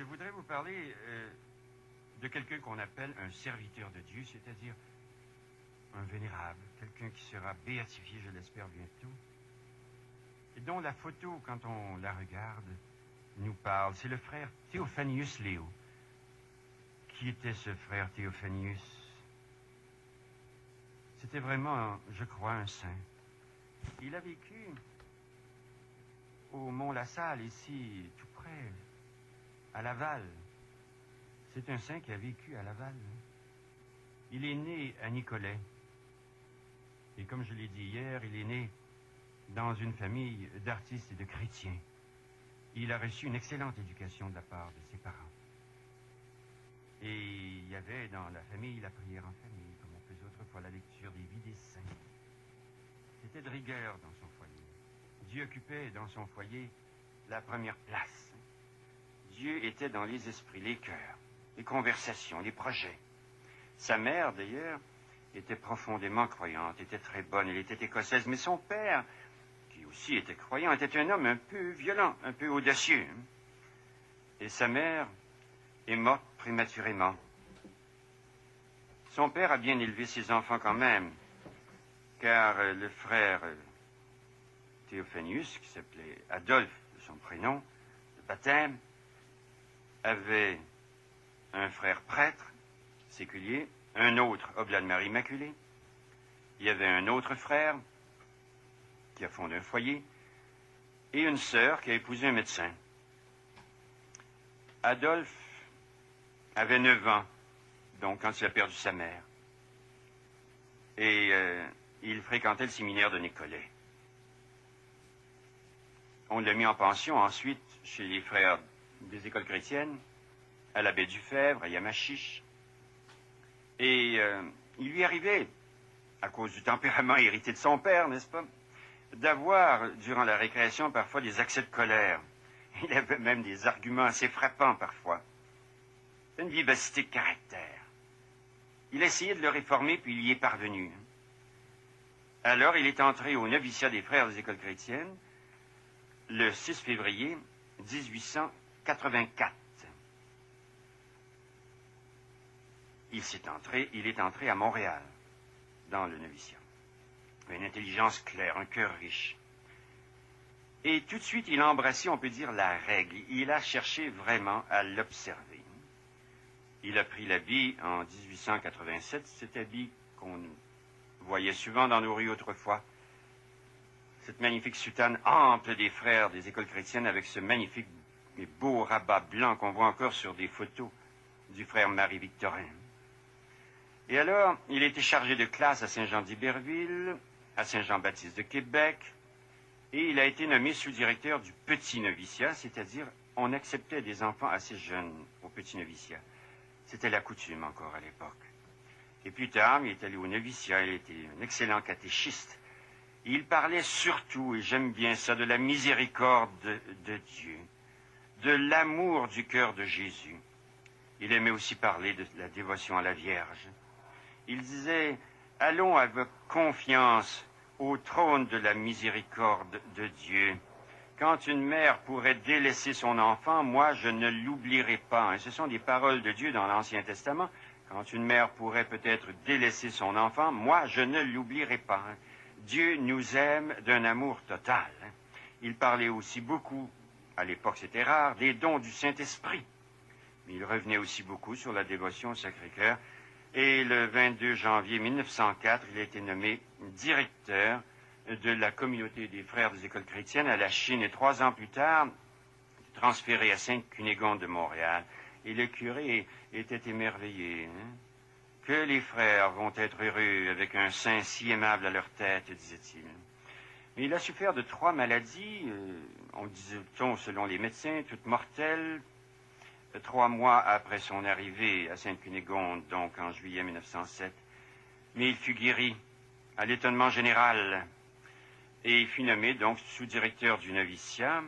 voudrais vous parler de quelqu'un qu'on appelle un serviteur de Dieu, c'est-à-dire un vénérable, quelqu'un qui sera béatifié, je l'espère, bientôt, et dont la photo, quand on la regarde, nous parle. C'est le frère Théophanius Léo. Qui était ce frère Théophanius? C'était vraiment, je crois, un saint. Il a vécu au Mont-la-Salle, ici, tout près, à Laval. C'est un saint qui a vécu à Laval. Il est né à Nicolet. Et comme je l'ai dit hier, il est né dans une famille d'artistes et de chrétiens. Il a reçu une excellente éducation de la part de ses parents. Et il y avait dans la famille la prière en famille, comme on faisait autrefois la lecture des vies des saints. C'était de rigueur dans son foyer. Dieu occupait dans son foyer la première place. Dieu était dans les esprits, les cœurs, les conversations, les projets. Sa mère, d'ailleurs, était profondément croyante, était très bonne, elle était écossaise, mais son père, qui aussi était croyant, était un homme un peu violent, un peu audacieux. Et sa mère est morte prématurément. Son père a bien élevé ses enfants quand même, car le frère Théophanius, qui s'appelait Adolphe, de son prénom, de baptême, avait un frère prêtre, séculier, un autre oblat de Marie Immaculée. Il y avait un autre frère qui a fondé un foyer et une sœur qui a épousé un médecin. Adolphe avait 9 ans, donc quand il a perdu sa mère. Et il fréquentait le séminaire de Nicolet. On l'a mis en pension ensuite chez les frères des écoles chrétiennes, à la baie du Fèvre, à Yamachiche. Et il lui arrivait, à cause du tempérament hérité de son père, n'est-ce pas, d'avoir, durant la récréation, parfois des accès de colère. Il avait même des arguments assez frappants, parfois. Une vivacité de caractère. Il essayait de le réformer, puis il y est parvenu. Alors, il est entré au noviciat des frères des écoles chrétiennes le 6 février 1884. Il est entré à Montréal, dans le noviciat. Une intelligence claire, un cœur riche. Et tout de suite, il a embrassé, on peut dire, la règle. Il a cherché vraiment à l'observer. Il a pris l'habit en 1887, cet habit qu'on voyait souvent dans nos rues autrefois. Cette magnifique soutane ample des frères des écoles chrétiennes avec ce magnifique et beau rabat blanc qu'on voit encore sur des photos du frère Marie-Victorin. Et alors, il était chargé de classe à Saint-Jean-d'Iberville, à Saint-Jean-Baptiste de Québec, et il a été nommé sous-directeur du petit noviciat, c'est-à-dire on acceptait des enfants assez jeunes au petit noviciat. C'était la coutume encore à l'époque. Et plus tard, il est allé au noviciat, il était un excellent catéchiste. Il parlait surtout, et j'aime bien ça, de la miséricorde de Dieu, de l'amour du cœur de Jésus. Il aimait aussi parler de la dévotion à la Vierge. Il disait, allons avec confiance au trône de la miséricorde de Dieu. Quand une mère pourrait délaisser son enfant, moi, je ne l'oublierai pas. Et ce sont des paroles de Dieu dans l'Ancien Testament. Quand une mère pourrait peut-être délaisser son enfant, moi, je ne l'oublierai pas. Dieu nous aime d'un amour total. Il parlait aussi beaucoup, à l'époque c'était rare, des dons du Saint-Esprit. Mais il revenait aussi beaucoup sur la dévotion au Sacré-Cœur. Et le 22 janvier 1904, il a été nommé directeur de la communauté des frères des écoles chrétiennes à la Chine. Et 3 ans plus tard, transféré à Sainte-Cunégonde de Montréal. Et le curé était émerveillé. Que les frères vont être heureux avec un saint si aimable à leur tête, disait-il. Mais il a souffert de 3 maladies, on disait-on selon les médecins, toutes mortelles, 3 mois après son arrivée à Sainte-Cunégonde, donc en juillet 1907. Mais il fut guéri, à l'étonnement général, et il fut nommé donc sous-directeur du noviciat,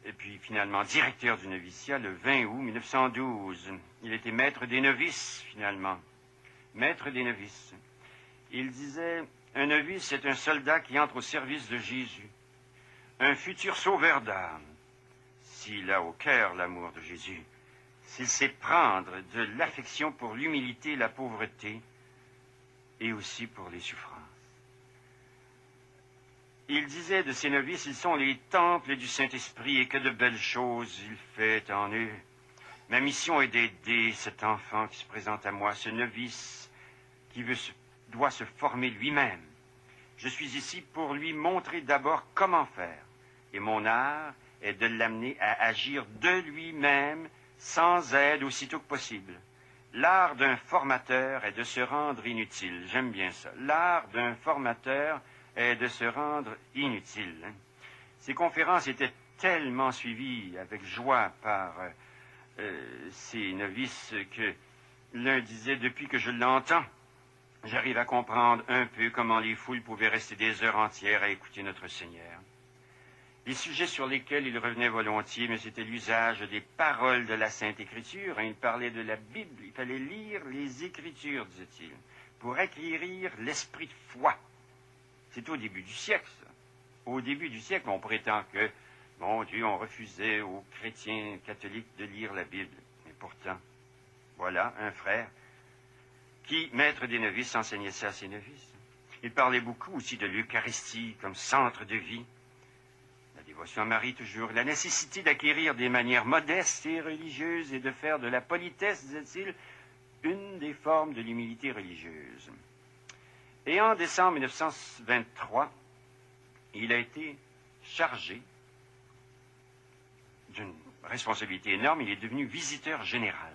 et puis finalement directeur du noviciat le 20 août 1912. Il était maître des novices, finalement. Maître des novices. Il disait, un novice est un soldat qui entre au service de Jésus, un futur sauveur d'âme. s'il a au cœur l'amour de Jésus, s'il sait prendre de l'affection pour l'humilité et la pauvreté, et aussi pour les souffrances. Il disait de ses novices, ils sont les temples du Saint-Esprit, et que de belles choses il fait en eux. Ma mission est d'aider cet enfant qui se présente à moi, ce novice qui doit se former lui-même. Je suis ici pour lui montrer d'abord comment faire, et mon art est de l'amener à agir de lui-même, sans aide aussitôt que possible. L'art d'un formateur est de se rendre inutile. J'aime bien ça. L'art d'un formateur est de se rendre inutile. Ces conférences étaient tellement suivies avec joie par ces novices que l'un disait, depuis que je l'entends, j'arrive à comprendre un peu comment les foules pouvaient rester des heures entières à écouter notre Seigneur. Les sujets sur lesquels il revenait volontiers, mais c'était l'usage des paroles de la Sainte Écriture. Il parlait de la Bible. Il fallait lire les Écritures, disait-il, pour acquérir l'esprit de foi. C'est au début du siècle, ça. Au début du siècle, on prétend que, mon Dieu, on refusait aux chrétiens catholiques de lire la Bible. Mais pourtant, voilà un frère qui, maître des novices, enseignait ça à ses novices. Il parlait beaucoup aussi de l'Eucharistie comme centre de vie. La dévotion à Marie, toujours. La nécessité d'acquérir des manières modestes et religieuses et de faire de la politesse, disait-il, une des formes de l'humilité religieuse. Et en décembre 1923, il a été chargé d'une responsabilité énorme. Il est devenu visiteur général.